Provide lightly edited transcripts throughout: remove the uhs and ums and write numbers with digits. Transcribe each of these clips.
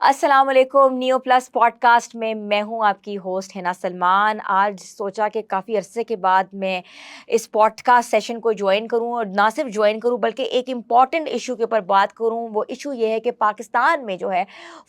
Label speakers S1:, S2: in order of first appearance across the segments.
S1: अस्सलाम वालेकुम। Neo plus podcast में मैं हूं आपकी होस्ट हिना सलमान। आज सोचा कि काफ़ी अरसे के बाद मैं इस पॉडकास्ट सेशन को ज्वाइन करूं, और ना सिर्फ ज्वाइन करूं बल्कि एक इम्पॉर्टेंट इशू के ऊपर बात करूं। वो इशू ये है कि पाकिस्तान में जो है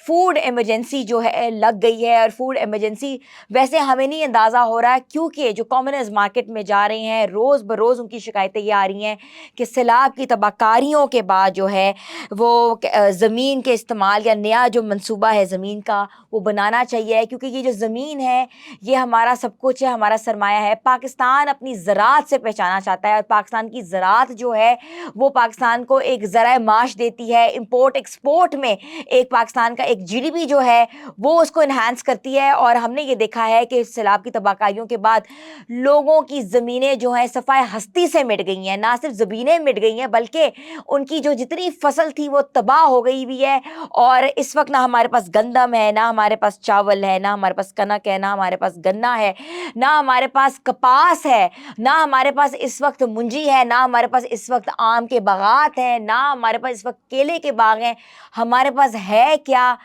S1: फूड इमरजेंसी जो है लग गई है। और फूड इमरजेंसी वैसे हमें नहीं अंदाज़ा हो रहा है, क्योंकि जो कॉमनर्स मार्केट में जा रहे हैं रोज़ बरोज़ उनकी शिकायतें ये आ रही हैं कि सैलाब की तबाहकारियों के बाद जो है वो ज़मीन के इस्तेमाल या नया जो मंसूबा है ज़मीन का वो बनाना चाहिए, क्योंकि ये जो ज़मीन है ये हमारा सब कुछ है, हमारा सरमाया है। पाकिस्तान अपनी ज़राअत से पहचाना चाहता है, और पाकिस्तान की ज़राअत जो है वो पाकिस्तान को एक ज़राए माश देती है। इंपोर्ट एक्सपोर्ट में एक पाकिस्तान का एक जीडीपी जो है वो उसको इन्हांस करती है। और हमने ये देखा है कि सैलाब की तबाहकारियों के बाद लोगों की ज़मीनें जो हैं सफ़ाए हस्ती से मिट गई हैं। ना सिर्फ ज़मीनें मिट गई हैं बल्कि उनकी जो जितनी फसल थी वो तबाह हो गई हुई है। और इस वक्त ना हमारे पास गंदम है, ना हमारे पास चावल है, ना हमारे पास कनक है, ना हमारे पास गन्ना है, ना हमारे पास कपास है, ना हमारे पास इस वक्त मुंजी है, ना हमारे पास इस वक्त आम के बागात हैं, ना हमारे पास इस वक्त केले के बाग हैं। हमारे पास है क्या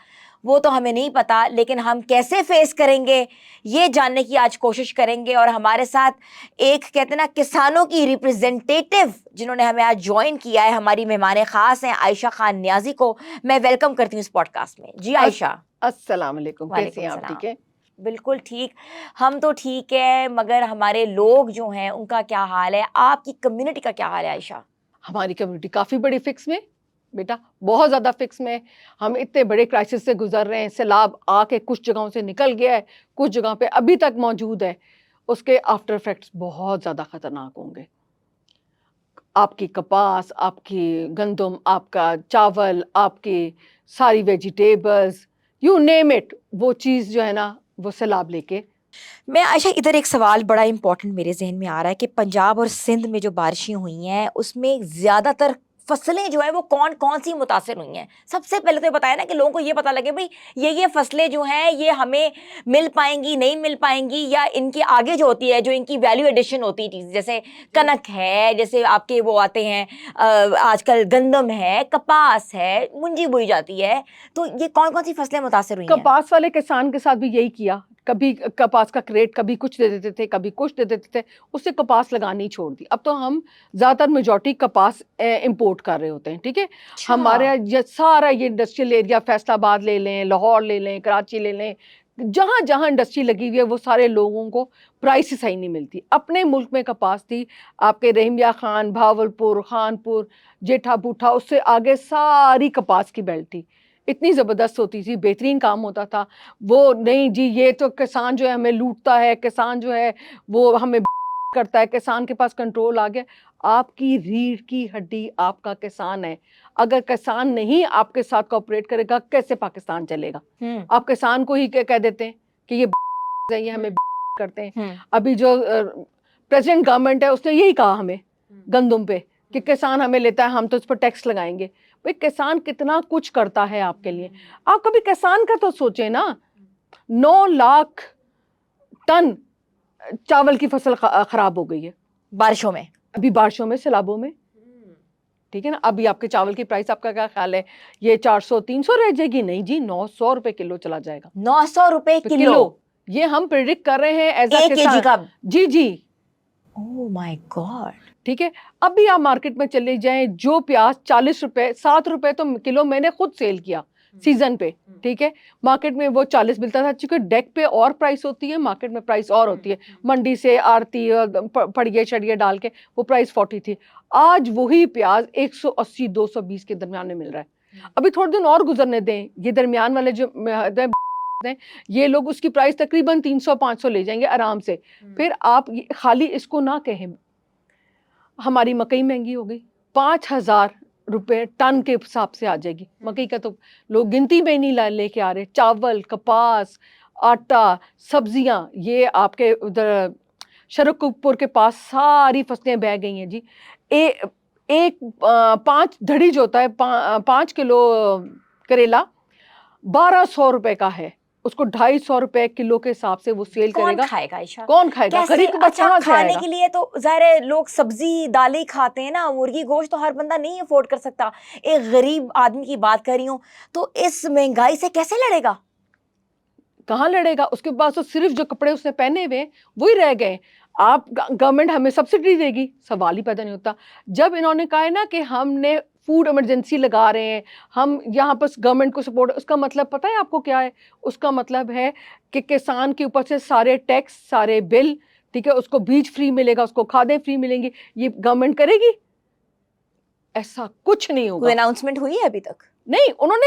S1: वो तो हमें नहीं पता, लेकिन हम कैसे फेस करेंगे ये जानने की आज कोशिश करेंगे। और हमारे साथ एक कहते हैं ना किसानों की रिप्रेजेंटेटिव जिन्होंने हमें आज ज्वाइन किया है, हमारी मेहमान खास हैं आयशा खान नियाजी को मैं वेलकम करती हूँ इस पॉडकास्ट में। जी आयशा।
S2: अस्सलाम वालेकुम, कैसी
S1: वालेकुम
S2: हैं आप?
S1: सलाम।
S2: ठीक है?
S1: बिल्कुल ठीक। हम तो ठीक है, मगर हमारे लोग जो हैं उनका क्या हाल है, आपकी कम्युनिटी का क्या हाल है आयशा?
S2: हमारी कम्युनिटी काफ़ी बड़ी फिक्स में, बेटा, बहुत ज़्यादा फिक्स में। हम इतने बड़े क्राइसिस से गुजर रहे हैं। सैलाब आके कुछ जगहों से निकल गया है, कुछ जगह पे अभी तक मौजूद है। उसके आफ्टर इफेक्ट्स बहुत ज़्यादा खतरनाक होंगे। आपकी कपास, आपकी गंदम, आपका चावल, आपकी सारी वेजिटेबल्स, यू नेम इट, वो चीज़ जो है ना वो सैलाब लेके।
S1: मैं आयशा इधर एक सवाल बड़ा इंपॉर्टेंट मेरे जहन में आ रहा है कि पंजाब और सिंध में जो बारिशें हुई हैं उसमें ज़्यादातर फसलें जो है वो कौन कौन सी मुतासर हुई हैं। सबसे पहले तो ये बताया ना कि लोगों को ये पता लगे भाई ये फसलें जो हैं ये हमें मिल पाएंगी नहीं मिल पाएंगी, या इनकी आगे जो होती है जो इनकी वैल्यू एडिशन होती है चीज़, जैसे कनक है, जैसे आपके वो आते हैं आजकल गंदम है, कपास है, मुंजी बोई जाती है। तो ये कौन कौन सी फसलें मुतासर हुई हैं?
S2: कपास वाले किसान के साथ भी यही किया। कभी कपास का क्रेट कभी कुछ दे देते थे, कभी कुछ दे देते थे, उससे कपास लगानी छोड़ दी। अब तो हम ज़्यादातर मेजॉरिटी कपास इंपोर्ट कर रहे होते हैं, ठीक है? हमारे
S1: अच्छा।
S2: ये सारा ये इंडस्ट्रियल एरिया फैसलाबाद ले लें, लाहौर ले लें, कराची ले लें, जहाँ जहाँ इंडस्ट्री लगी हुई है वो सारे लोगों को प्राइस सही नहीं मिलती। अपने मुल्क में कपास थी, आपके रहीमिया खान, भावलपुर, खानपुर, जेठा बूठा, उससे आगे सारी कपास की बेल्ट थी। इतनी ज़बरदस्त होती थी, बेहतरीन काम होता था। वो नहीं जी, ये तो किसान जो है हमें लूटता है, किसान जो है वो हमें करता है, किसान के पास कंट्रोल आ गया। आपकी रीढ़ की हड्डी आपका किसान है। अगर किसान नहीं आपके साथ कोऑपरेट करेगा, कैसे पाकिस्तान चलेगा?
S1: हम्म।
S2: आप किसान को ही कह देते हैं कि ये है, ये हमें करते हैं।
S1: हम्म।
S2: अभी जो प्रेसिडेंट गवर्नमेंट है उसने यही कहा हमें गंदम पे कि किसान हमें लेता है, हम तो उस पर टैक्स लगाएंगे। भाई किसान कितना कुछ करता है आपके लिए। आप कभी किसान का तो सोचें ना। 9 लाख टन चावल की फसल खराब हो गई है
S1: बारिशों में।
S2: अभी बारिशों में, सैलाबों में, ठीक है ना? अभी आपके चावल की प्राइस, आपका क्या ख्याल है? ये 400-300 रह जाएगी? नहीं जी, 900 रुपए किलो चला जाएगा।
S1: 900 रुपए किलो?
S2: ये हम प्रिडिक्ट कर रहे हैं एज अ
S1: एक केजी
S2: किसान।
S1: का?
S2: जी जी,
S1: ओह माय गॉड।
S2: ठीक है। अभी आप मार्केट में चले जाएं, जो प्याज 40 रुपए, 7 रुपए तो किलो मैंने खुद सेल किया सीजन पे, ठीक है? मार्केट में वो 40 मिलता था, चूंकि डेक पे और प्राइस होती है, मार्केट में प्राइस और होती है। मंडी से आरती फड़िए शड़िए डाल के वो प्राइस 40 थी। आज वही प्याज 180-220 के दरमियान में मिल रहा है। अभी थोड़े दिन और गुजरने दें, ये दरमियान वाले जो हैं, ये लोग उसकी प्राइस तकरीबन 300-500 ले जाएंगे आराम से। फिर आप खाली इसको ना कहें। हमारी मकई महंगी हो गई, 5,000 रुपए टन के हिसाब से आ जाएगी मकई का, तो लोग गिनती में नहीं लेके आ रहे। चावल, कपास, आटा, सब्जियां, ये आपके उधर शरकपुर के पास सारी फसलें बह गई हैं जी। एक 5 धड़ी जो होता है, 5 किलो करेला 1,200 रुपए का है। اس کو 250 रुपए किलो के हिसाब से वो सेल
S1: कौन
S2: करेगा.
S1: खाएगा आयशा?
S2: कौन खाएगा?
S1: कैसे?
S2: गरीब को
S1: अच्छा,
S2: कहाँ से
S1: खाने
S2: आएगा?
S1: के लिए तो ज़ाहिर है लोग सब्जी दालें ही खाते हैं ना, मुर्गी गोश्त तो हर बंदा नहीं अफोर्ड कर सकता. एक गरीब आदमी की बात कर रही हूँ, तो इस महंगाई से कैसे लड़ेगा?
S2: कहाँ लड़ेगा? उसके पास तो सिर्फ जो कपड़े उसने पहने हुए वही रह गए. आप गवर्नमेंट हमें सब्सिडी देगी, सवाल ही पैदा नहीं होता. जब इन्होंने कहा है ना कि हमने फूड इमरजेंसी लगा रहे हैं, हम यहाँ पर गवर्नमेंट को सपोर्ट, उसका मतलब पता है आपको क्या है? उसका मतलब है कि किसान के ऊपर से सारे टैक्स, सारे बिल, ठीक है, उसको बीज फ्री मिलेगा, उसको खादें फ्री मिलेंगी. ये गवर्नमेंट करेगी? ऐसा कुछ नहीं
S1: कोई
S2: होगा.
S1: अनाउंसमेंट हुई है अभी तक?
S2: नहीं, उन्होंने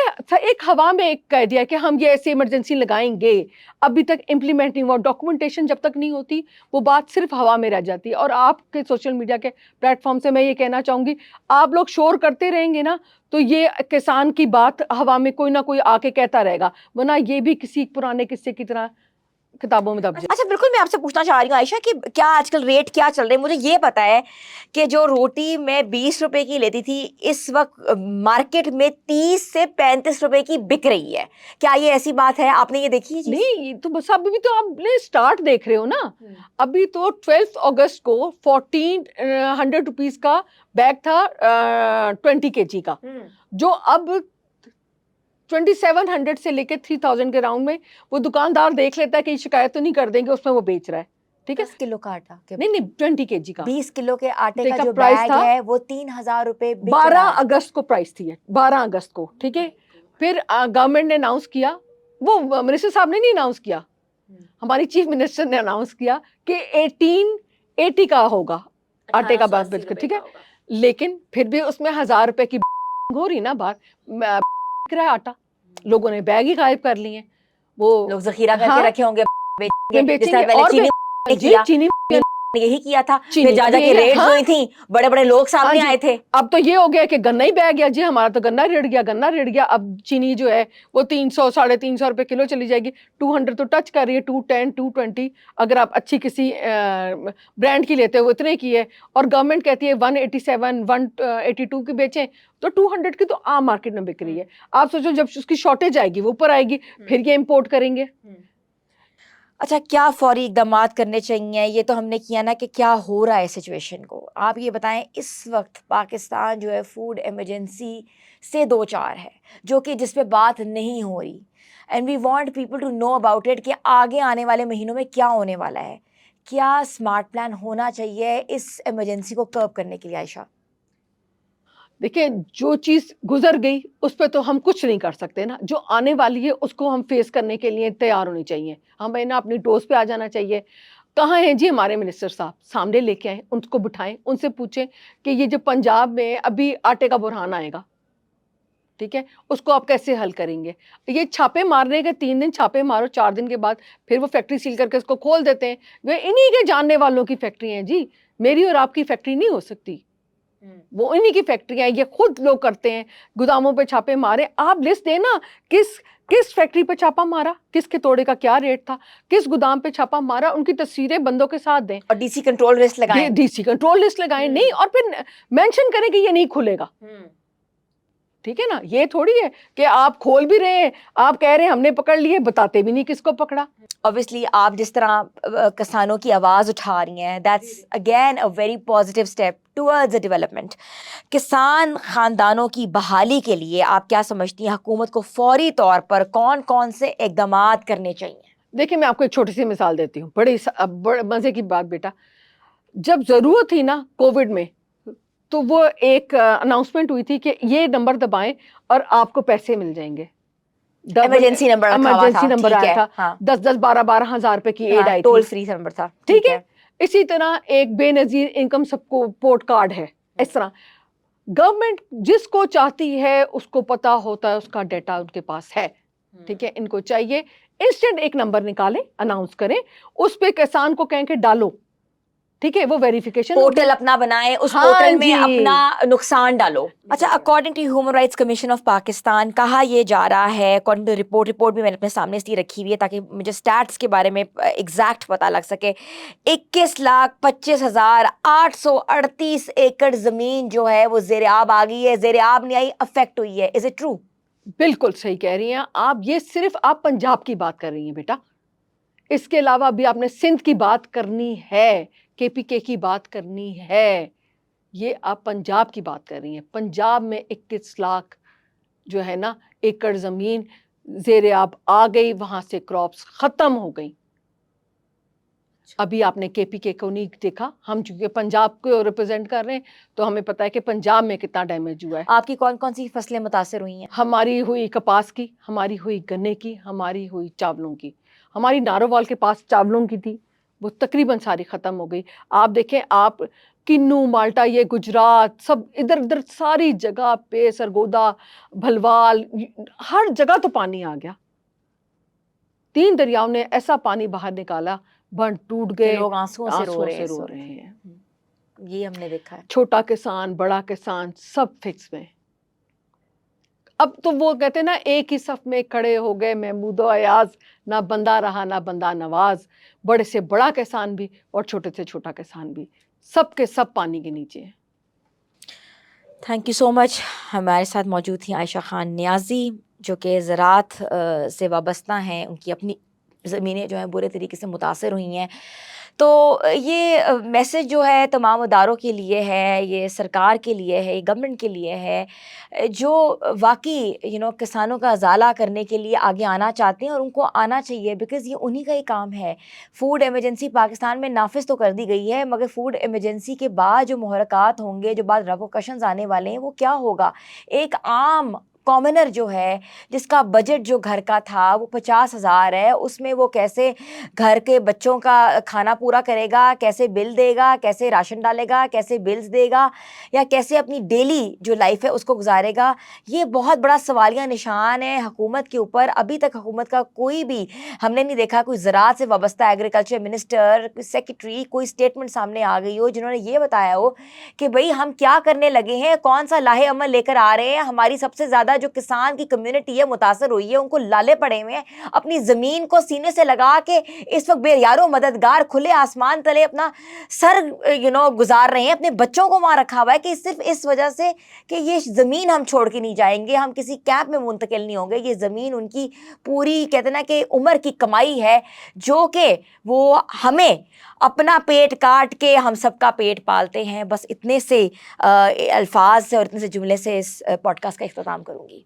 S2: एक हवा में एक कह दिया कि हम ये ऐसे इमरजेंसी लगाएंगे. अभी तक इम्प्लीमेंट नहीं हुआ. डॉक्यूमेंटेशन जब तक नहीं होती वो बात सिर्फ हवा में रह जाती है. और आपके सोशल मीडिया के प्लेटफॉर्म से मैं ये कहना चाहूंगी, आप लोग शोर करते रहेंगे ना तो ये किसान की बात हवा में कोई ना कोई आके कहता रहेगा, वरना ये भी किसी पुराने किस्से की तरह किताबों में दब जाए.
S1: अच्छा, बिल्कुल. मैं आपसे पूछना चाह रही हूँ आयशा कि क्या आजकल रेट क्या चल रहे हैं? मुझे ये पता है कि जो रोटी मैं 20 रुपए की लेती थी, इस वक्त मार्केट में 30 से 35 रुपए की बिक रही है. क्या ये ऐसी बात है? आपने ये देखी है चीज़?
S2: नहीं, ये तो बस अभी तो आपने स्टार्ट देख रहे हो ना. अभी तो 12 अगस्त को 1400 रुपीज का बैग था 20 kg का, जो अब 2700 से लेके 3000 के राउंड में वो दुकानदार देख लेता है कि शिकायत तो नहीं कर देंगे, उसमें वो बेच रहा है. ठीक है,
S1: 10 किलो का आटा के
S2: नहीं 20 kg का
S1: 20 किलो के आटे
S2: का
S1: का जो
S2: प्राइस
S1: बैग
S2: था,
S1: है वो 3000 रुपए बिक
S2: 12
S1: रहा है.
S2: अगस्त को प्राइस थी, 12 अगस्त को. ठीक है, फिर गवर्नमेंट ने अनाउंस किया, वो मिनिस्टर साहब ने नहीं अनाउंस किया, हमारी चीफ मिनिस्टर ने अनाउंस किया कि 1880 का होगा आटे का बैग बिल्कुल. ठीक है, लेकिन फिर भी उसमें 1000 रुपए की हो रही ना बाहर. बिक रहा है आटा, लोगों ने बैग ही गायब कर लिए. वो
S1: लोग जखीरा करके
S2: हाँ,
S1: रखे होंगे, बेचेंगे. जिस तरह
S2: बेचेंगे.
S1: पहले
S2: और
S1: चीनी ने
S2: जी,
S1: किया,
S2: चीनी
S1: यही किया था.
S2: चीनी
S1: फिर जा जाके रेड्स
S2: हाँ,
S1: हुई थी, बड़े बड़े लोग सामने
S2: हाँ
S1: आए थे.
S2: अब तो ये हो गया कि गन्ना ही बह गया जी, हमारा तो गन्ना रेड़ गया, गन्ना रेड़ गया. अब चीनी जो है वो 300 350 रुपए किलो चली जाएगी. 200 तो टच कर रही है, 210 220 अगर आप अच्छी किसी ब्रांड की लेते हो, वो इतने की है. और गवर्नमेंट कहती है 187 182 की बेचें, तो 200 की तो आम मार्केट में बिक रही है. आप सोचो जब उसकी शॉर्टेज आएगी वो ऊपर आएगी, फिर ये इम्पोर्ट करेंगे.
S1: अच्छा, क्या फौरी इकदामात करने चाहिए? ये तो हमने किया ना कि क्या हो रहा है सिचुएशन को. आप ये बताएं, इस वक्त पाकिस्तान जो है फूड इमरजेंसी से दो चार है, जो कि जिस पे बात नहीं हो रही. And we want people to know about it कि आगे आने वाले महीनों में क्या होने वाला है. क्या स्मार्ट प्लान होना चाहिए इस इमरजेंसी को कर्ब करने के लिए आयशा?
S2: देखिए, जो चीज़ गुजर गई उस पे तो हम कुछ नहीं कर सकते ना. जो आने वाली है उसको हम फेस करने के लिए तैयार होनी चाहिए. हमें ना अपनी डोज पे आ जाना चाहिए. कहाँ हैं जी हमारे मिनिस्टर साहब? सामने लेके आए, उनको बिठाएं, उनसे पूछें कि ये जो पंजाब में अभी आटे का बुरहान आएगा, ठीक है, उसको आप कैसे हल करेंगे? ये छापे मारने के 3 दिन छापे मारो, 4 दिन के बाद फिर वो फैक्ट्री सील करके उसको खोल देते हैं. वे इन्हीं के जानने वालों की फैक्ट्री हैं जी, मेरी और आपकी फैक्ट्री नहीं हो सकती. वो इन्हीं की फैक्ट्री है, ये खुद लोग करते हैं. गोदामों पे छापे मारे. आप लिस्ट देना, किस किस फैक्ट्री पे छापा मारा, किसके तोड़े का क्या रेट था, किस गोदाम पे छापा मारा, उनकी तस्वीरें बंदों के साथ दें.
S1: और डीसी कंट्रोल लिस्ट लगाएं.
S2: डीसी कंट्रोल लिस्ट लगाएं. नहीं, और फिर मेंशन करें कि ये नहीं खुलेगा. ठीक है ना, ये थोड़ी है कि आप खोल भी रहे हैं, आप कह रहे हैं हमने पकड़ लिए, बताते भी नहीं किसको पकड़ा.
S1: ऑब्वियसली आप जिस तरह किसानों की आवाज़ उठा रही हैं, that's again a very positive step towards a development. किसान खानदानों की बहाली के लिए आप क्या समझती हैं, हुकूमत को फौरी तौर पर कौन कौन से इकदामात करने चाहिए?
S2: देखिए, मैं आपको एक छोटी सी मिसाल देती हूँ, बड़ी मज़े की बात बेटा. जब ज़रूरत थी ना कोविड में, तो वो एक अनाउंसमेंट हुई थी कि ये नंबर दबाएं और आपको पैसे मिल जाएंगे.
S1: इमरजेंसी नंबर
S2: इमरजेंसी नंबर आया था.
S1: हाँ.
S2: 10 12 हज़ार रुपए की एड आई
S1: टोल
S2: थी.
S1: फ्री नंबर था.
S2: ठीक है. इसी तरह एक बेनजीर इनकम सपोर्ट कार्ड है. इस तरह गवर्नमेंट जिसको चाहती है उसको पता होता है, उसका डेटा उनके पास है. ठीक है, इनको चाहिए इंस्टेंट एक नंबर निकालें, अनाउंस करें, उस पे किसान को कहें कि डालो. ठीक है, वो वेरिफिकेशन
S1: पोर्टल अपना बनाए, उस
S2: हाँ
S1: पोर्टल में
S2: जी.
S1: अपना नुकसान डालो. अच्छा, according to human rights commission of Pakistan कहा ये जा रहा है, अकॉर्डिंग टू रिपोर्ट भी मैंने अपने सामने इसलिए रखी हुई है ताकि मुझे स्टैट्स के बारे में एग्जैक्ट पता लग सके. 21,25,838 एकड़ ज़मीन जो है वो ज़ेर आब आ गई है, ज़ेर आब नहीं आई, अफेक्ट हुई है. Is it true?
S2: بالکل صحیح کہہ رہی ہیں آپ. یہ صرف آپ پنجاب کی بات کر رہی ہیں بیٹا, اس کے علاوہ بھی آپ نے سندھ کی بات کرنی ہے, کے پی کے کی بات کرنی ہے. یہ آپ پنجاب کی بات کر رہی ہیں. پنجاب میں 21 لاکھ جو ہے نا ایکڑ زمین زیر آب آ گئی, وہاں سے کراپس ختم ہو گئی. ابھی آپ نے کے پی کے کو نہیں دیکھا, ہم چونکہ پنجاب کو ریپرزینٹ کر رہے ہیں تو ہمیں پتہ ہے کہ پنجاب میں کتنا ڈیمیج ہوا ہے.
S1: آپ کی کون کون سی فصلیں متاثر ہوئی ہیں؟
S2: ہماری ہوئی کپاس کی, ہماری ہوئی گنے کی, ہماری ہوئی چاولوں کی. ہماری نارووال کے پاس چاولوں کی تھی, وہ تقریباً ساری ختم ہو گئی. آپ دیکھیں, آپ کنو, مالٹا, یہ گجرات, سب ادھر ادھر ساری جگہ پہ, سرگودا, بھلوال, ہر جگہ تو پانی آ گیا. 3 دریاؤں نے ایسا پانی باہر نکالا, بند ٹوٹ
S1: کہ
S2: گئے,
S1: لوگ آنسوؤں سے رو رہے
S2: ہیں.
S1: ہیں. یہ ہم نے دیکھا ہے.
S2: چھوٹا کسان, بڑا کسان, سب فکس میں. اب تو وہ کہتے ہیں نا, ایک ہی صف میں کھڑے ہو گئے محمود و ایاز, نہ بندہ رہا نہ بندہ نواز. بڑے سے بڑا کسان بھی اور چھوٹے سے چھوٹا کسان بھی, سب کے سب پانی کے نیچے ہیں.
S1: تھینک یو سو مچ. ہمارے ساتھ موجود تھیں عائشہ خان نیازی, جو کہ زراعت سے وابستہ ہیں. ان کی اپنی زمینیں جو ہیں برے طریقے سے متاثر ہوئی ہیں. تو یہ میسج جو ہے تمام اداروں کے لیے ہے, یہ سرکار کے لیے ہے, یہ گورنمنٹ کے لیے ہے, جو واقعی کسانوں کا ازالہ کرنے کے لیے آگے آنا چاہتے ہیں, اور ان کو آنا چاہیے, بیکاز یہ انہی کا ہی کام ہے. فوڈ ایمرجنسی پاکستان میں نافذ تو کر دی گئی ہے, مگر فوڈ ایمرجنسی کے بعد جو محرکات ہوں گے, جو بعد ریپرکشنز آنے والے ہیں, وہ کیا ہوگا. ایک عام کامنر جو ہے, جس کا بجٹ جو گھر کا تھا وہ 50,000 ہے, اس میں وہ کیسے گھر کے بچوں کا کھانا پورا کرے گا, کیسے بل دے گا, کیسے راشن ڈالے گا, کیسے بلز دے گا, یا کیسے اپنی ڈیلی جو لائف ہے اس کو گزارے گا. یہ بہت بڑا سوالیہ نشان ہے حکومت کے اوپر. ابھی تک حکومت کا کوئی بھی ہم نے نہیں دیکھا کوئی زراعت سے وابستہ ایگریکلچر منسٹر, کوئی سیکرٹری, کوئی اسٹیٹمنٹ سامنے آ گئی ہو جنہوں نے یہ بتایا ہو کہ بھئی ہم کیا کرنے لگے ہیں, کون سا لاہے عمل لے کر آ رہے ہیں. ہماری سب سے زیادہ جو کسان کی کمیونٹی ہے متاثر ہوئی ہے, ان کو لالے پڑے ہوئے ہیں, اپنی زمین کو سینے سے لگا کے اس وقت بے یارو مددگار کھلے آسمان تلے اپنا سر گزار رہے ہیں. اپنے بچوں کو وہاں رکھا ہوا ہے کہ صرف اس وجہ سے کہ یہ زمین ہم چھوڑ کے نہیں جائیں گے, ہم کسی کیمپ میں منتقل نہیں ہوں گے. یہ زمین ان کی پوری کہتے ہیں نا کہ عمر کی کمائی ہے, جو کہ وہ ہمیں اپنا پیٹ کاٹ کے ہم سب کا پیٹ پالتے ہیں. بس اتنے سے الفاظ سے اور اتنے سے جملے سے اس پوڈ کاسٹ کا اختتام کروں گی.